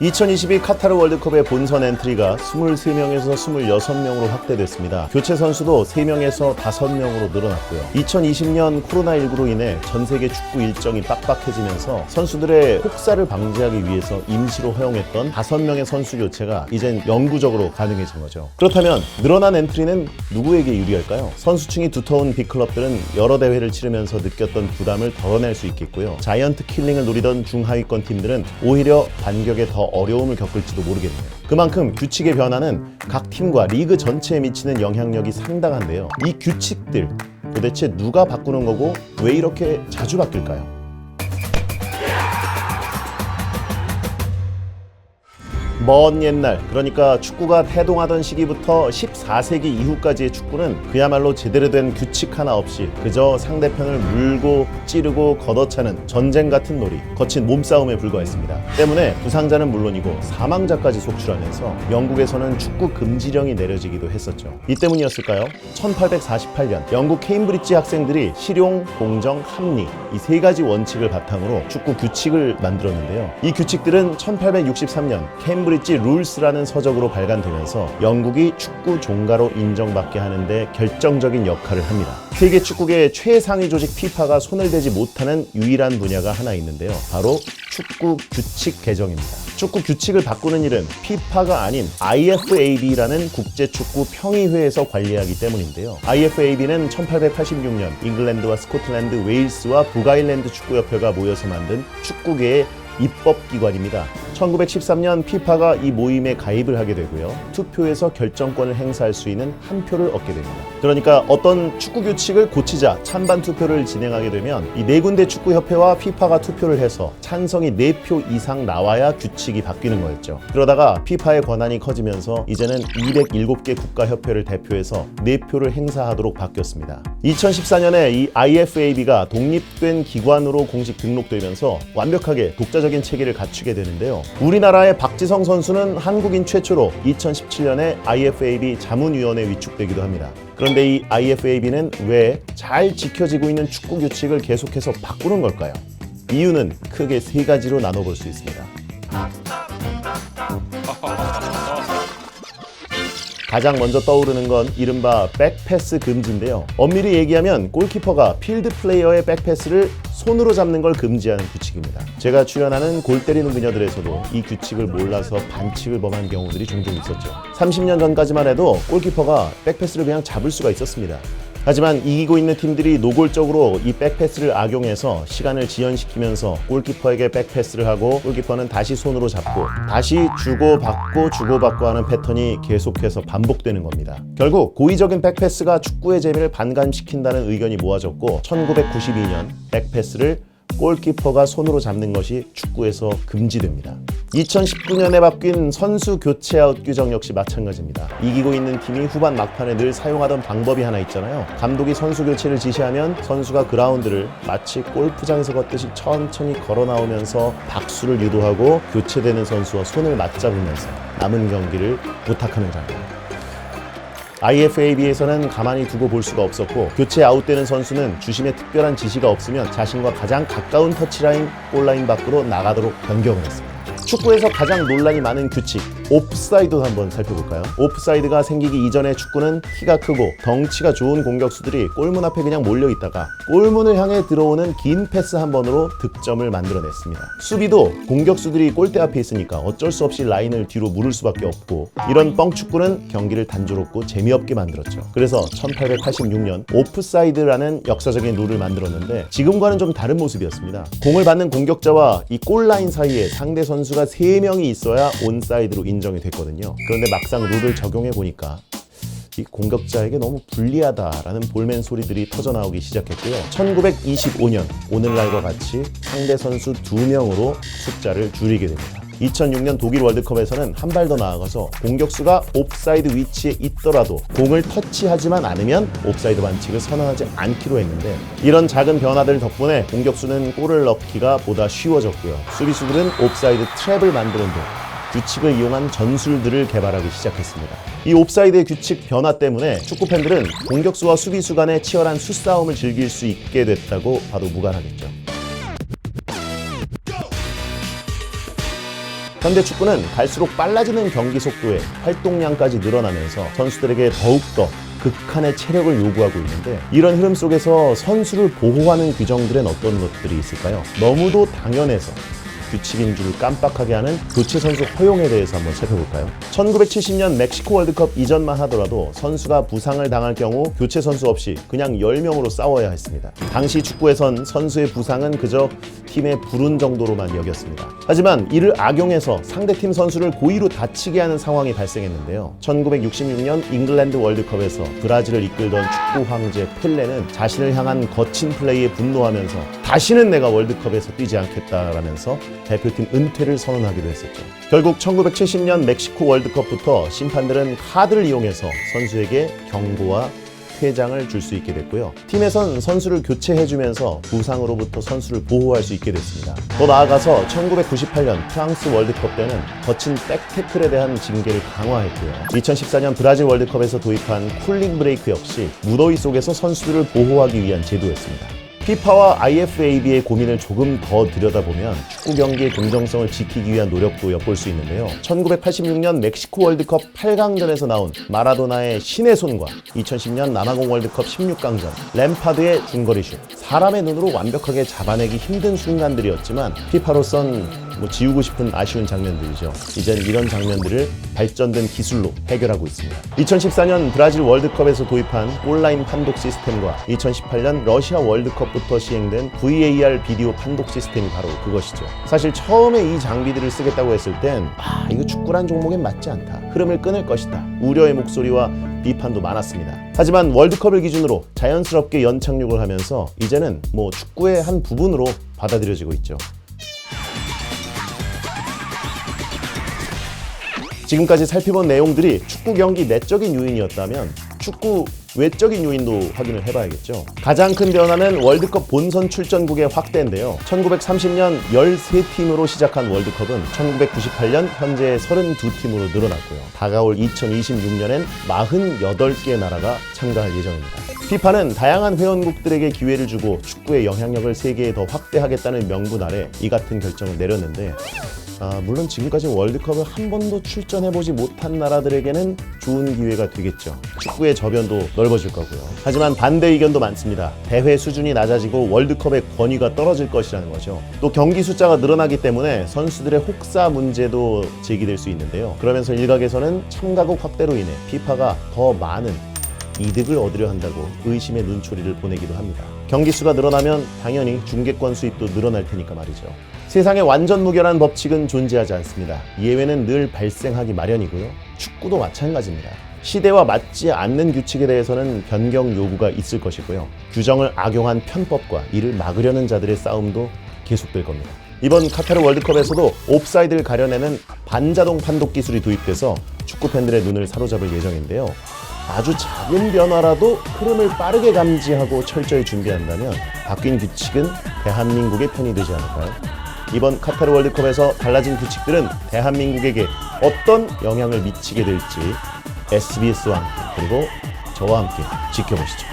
2022 카타르 월드컵의 본선 엔트리가 23명에서 26명으로 확대됐습니다. 교체 선수도 3명에서 5명으로 늘어났고요. 2020년 코로나19로 인해 전 세계 축구 일정이 빡빡해지면서 선수들의 혹사를 방지하기 위해서 임시로 허용했던 5명의 선수 교체가 이젠 영구적으로 가능해진 거죠. 그렇다면 늘어난 엔트리는 누구에게 유리할까요? 선수층이 두터운 빅클럽들은 여러 대회를 치르면서 느꼈던 부담을 덜어낼 수 있겠고요. 자이언트 킬링을 노리던 중하위권 팀들은 오히려 반격에 더 어려움을 겪을지도 모르겠네요. 그만큼 규칙의 변화는 각 팀과 리그 전체에 미치는 영향력이 상당한데요. 이 규칙들 도대체 누가 바꾸는 거고 왜 이렇게 자주 바뀔까요? 먼 옛날, 그러니까 축구가 태동하던 시기부터 14세기 이후까지의 축구는 그야말로 제대로 된 규칙 하나 없이 그저 상대편을 물고 찌르고 걷어차는 전쟁 같은 놀이, 거친 몸싸움에 불과했습니다. 때문에 부상자는 물론이고 사망자까지 속출하면서 영국에서는 축구 금지령이 내려지기도 했었죠. 이 때문이었을까요? 1848년 영국 케임브리지 학생들이 실용, 공정, 합리 이 3가지 원칙을 바탕으로 축구 규칙을 만들었는데요. 이 규칙들은 1863년 케임브리지 룰스라는 서적으로 발간되면서 영국이 축구 종가로 인정받게 하는데 결정적인 역할을 합니다. 세계 축구계의 최상위 조직 피파가 손을 대지 못하는 유일한 분야가 하나 있는데요. 바로 축구 규칙 개정입니다. 축구 규칙을 바꾸는 일은 피파가 아닌 IFAB라는 국제축구 평의회에서 관리하기 때문인데요. IFAB는 1886년 잉글랜드와 스코틀랜드, 웨일스와 북아일랜드 축구협회가 모여서 만든 축구계의 입법기관입니다. 1913년 피파가 이 모임에 가입을 하게 되고요. 투표에서 결정권을 행사할 수 있는 한 표를 얻게 됩니다. 그러니까 어떤 축구 규칙을 고치자 찬반 투표를 진행하게 되면 이 4군데 축구협회와 피파가 투표를 해서 찬성이 4표 이상 나와야 규칙이 바뀌는 거였죠. 그러다가 피파의 권한이 커지면서 이제는 207개 국가협회를 대표해서 4표를 행사하도록 바뀌었습니다. 2014년에 이 IFAB가 독립된 기관으로 공식 등록되면서 완벽하게 독자적인 체계를 갖추게 되는데요. 우리나라의 박지성 선수는 한국인 최초로 2017년에 IFAB 자문위원회에 위촉되기도 합니다. 그런데 이 IFAB는 왜 잘 지켜지고 있는 축구 규칙을 계속해서 바꾸는 걸까요? 이유는 크게 3가지로 나눠볼 수 있습니다. 가장 먼저 떠오르는 건 이른바 백패스 금지인데요. 엄밀히 얘기하면 골키퍼가 필드 플레이어의 백패스를 손으로 잡는 걸 금지하는 규칙입니다. 제가 출연하는 골 때리는 그녀들에서도 이 규칙을 몰라서 반칙을 범한 경우들이 종종 있었죠. 30년 전까지만 해도 골키퍼가 백패스를 그냥 잡을 수가 있었습니다. 하지만 이기고 있는 팀들이 노골적으로 이 백패스를 악용해서 시간을 지연시키면서 골키퍼에게 백패스를 하고 골키퍼는 다시 손으로 잡고 다시 주고받고 하는 패턴이 계속해서 반복되는 겁니다. 결국 고의적인 백패스가 축구의 재미를 반감시킨다는 의견이 모아졌고 1992년 백패스를 골키퍼가 손으로 잡는 것이 축구에서 금지됩니다. 2019년에 바뀐 선수 교체 아웃 규정 역시 마찬가지입니다. 이기고 있는 팀이 후반 막판에 늘 사용하던 방법이 하나 있잖아요. 감독이 선수 교체를 지시하면 선수가 그라운드를 마치 골프장에서 걷듯이 천천히 걸어 나오면서 박수를 유도하고 교체되는 선수와 손을 맞잡으면서 남은 경기를 부탁하는 장면. IFAB에서는 가만히 두고 볼 수가 없었고 교체 아웃되는 선수는 주심의 특별한 지시가 없으면 자신과 가장 가까운 터치라인, 골라인 밖으로 나가도록 변경을 했습니다. 축구에서 가장 논란이 많은 규칙, 옵사이드도 한번 살펴볼까요? 옵사이드가 생기기 이전의 축구는 키가 크고 덩치가 좋은 공격수들이 골문 앞에 그냥 몰려있다가 골문을 향해 들어오는 긴 패스 한 번으로 득점을 만들어냈습니다. 수비도 공격수들이 골대 앞에 있으니까 어쩔 수 없이 라인을 뒤로 물을 수밖에 없고 이런 뻥축구는 경기를 단조롭고 재미없게 만들었죠. 그래서 1886년 오프사이드라는 역사적인 룰을 만들었는데 지금과는 좀 다른 모습이었습니다. 공을 받는 공격자와 이 골라인 사이에 상대 선수가 3명이 있어야 온사이드로 인정이 됐거든요. 그런데 막상 룰을 적용해 보니까 이 공격자에게 너무 불리하다라는 볼멘 소리들이 터져나오기 시작했고요. 1925년 오늘날과 같이 상대 선수 2명으로 숫자를 줄이게 됩니다. 2006년 독일 월드컵에서는 한 발 더 나아가서 공격수가 옵사이드 위치에 있더라도 공을 터치하지만 않으면 옵사이드 반칙을 선언하지 않기로 했는데 이런 작은 변화들 덕분에 공격수는 골을 넣기가 보다 쉬워졌고요. 수비수들은 옵사이드 트랩을 만드는 등 규칙을 이용한 전술들을 개발하기 시작했습니다. 이 옵사이드의 규칙 변화 때문에 축구팬들은 공격수와 수비수 간의 치열한 수싸움을 즐길 수 있게 됐다고 봐도 무관하겠죠. 현대 축구는 갈수록 빨라지는 경기 속도에 활동량까지 늘어나면서 선수들에게 더욱더 극한의 체력을 요구하고 있는데, 이런 흐름 속에서 선수를 보호하는 규정들엔 어떤 것들이 있을까요? 너무도 당연해서 규칙인 줄 깜빡하게 하는 교체 선수 허용에 대해서 한번 살펴볼까요? 1970년 멕시코 월드컵 이전만 하더라도 선수가 부상을 당할 경우 교체 선수 없이 그냥 10명으로 싸워야 했습니다. 당시 축구에선 선수의 부상은 그저 팀의 불운 정도로만 여겼습니다. 하지만 이를 악용해서 상대팀 선수를 고의로 다치게 하는 상황이 발생했는데요. 1966년 잉글랜드 월드컵에서 브라질을 이끌던 축구 황제 펠레는 자신을 향한 거친 플레이에 분노하면서 다시는 내가 월드컵에서 뛰지 않겠다라면서 대표팀 은퇴를 선언하기도 했었죠. 결국 1970년 멕시코 월드컵부터 심판들은 카드를 이용해서 선수에게 경고와 퇴장을 줄 수 있게 됐고요. 팀에선 선수를 교체해주면서 부상으로부터 선수를 보호할 수 있게 됐습니다. 더 나아가서 1998년 프랑스 월드컵 때는 거친 백태클에 대한 징계를 강화했고요. 2014년 브라질 월드컵에서 도입한 쿨링 브레이크 역시 무더위 속에서 선수들을 보호하기 위한 제도였습니다. FIFA와 IFAB의 고민을 조금 더 들여다보면 축구 경기의 공정성을 지키기 위한 노력도 엿볼 수 있는데요. 1986년 멕시코 월드컵 8강전에서 나온 마라도나의 신의 손과 2010년 남아공 월드컵 16강전 램파드의 중거리 슛, 사람의 눈으로 완벽하게 잡아내기 힘든 순간들이었지만 FIFA로선 지우고 싶은 아쉬운 장면들이죠. 이젠 이런 장면들을 발전된 기술로 해결하고 있습니다. 2014년 브라질 월드컵에서 도입한 온라인 판독 시스템과 2018년 러시아 월드컵부터 시행된 VAR 비디오 판독 시스템이 바로 그것이죠. 사실 처음에 이 장비들을 쓰겠다고 했을 땐 이거 축구란 종목엔 맞지 않다, 흐름을 끊을 것이다, 우려의 목소리와 비판도 많았습니다. 하지만 월드컵을 기준으로 자연스럽게 연착륙을 하면서 이제는 축구의 한 부분으로 받아들여지고 있죠. 지금까지 살펴본 내용들이 축구 경기 내적인 요인이었다면 축구 외적인 요인도 확인을 해봐야겠죠. 가장 큰 변화는 월드컵 본선 출전국의 확대인데요. 1930년 13팀으로 시작한 월드컵은 1998년 현재 32팀으로 늘어났고요. 다가올 2026년엔 48개 나라가 참가할 예정입니다. FIFA는 다양한 회원국들에게 기회를 주고 축구의 영향력을 세계에 더 확대하겠다는 명분 아래 이 같은 결정을 내렸는데, 물론 지금까지 월드컵을 한 번도 출전해보지 못한 나라들에게는 좋은 기회가 되겠죠. 축구의 저변도 넓어질 거고요. 하지만 반대 의견도 많습니다. 대회 수준이 낮아지고 월드컵의 권위가 떨어질 것이라는 거죠. 또 경기 숫자가 늘어나기 때문에 선수들의 혹사 문제도 제기될 수 있는데요. 그러면서 일각에서는 참가국 확대로 인해 FIFA가 더 많은 이득을 얻으려 한다고 의심의 눈초리를 보내기도 합니다. 경기 수가 늘어나면 당연히 중계권 수입도 늘어날 테니까 말이죠. 세상에 완전 무결한 법칙은 존재하지 않습니다. 예외는 늘 발생하기 마련이고요. 축구도 마찬가지입니다. 시대와 맞지 않는 규칙에 대해서는 변경 요구가 있을 것이고요. 규정을 악용한 편법과 이를 막으려는 자들의 싸움도 계속될 겁니다. 이번 카타르 월드컵에서도 옵사이드를 가려내는 반자동 판독 기술이 도입돼서 축구 팬들의 눈을 사로잡을 예정인데요. 아주 작은 변화라도 흐름을 빠르게 감지하고 철저히 준비한다면 바뀐 규칙은 대한민국의 편이 되지 않을까요? 이번 카타르 월드컵에서 달라진 규칙들은 대한민국에게 어떤 영향을 미치게 될지 SBS와 함께, 그리고 저와 함께 지켜보시죠.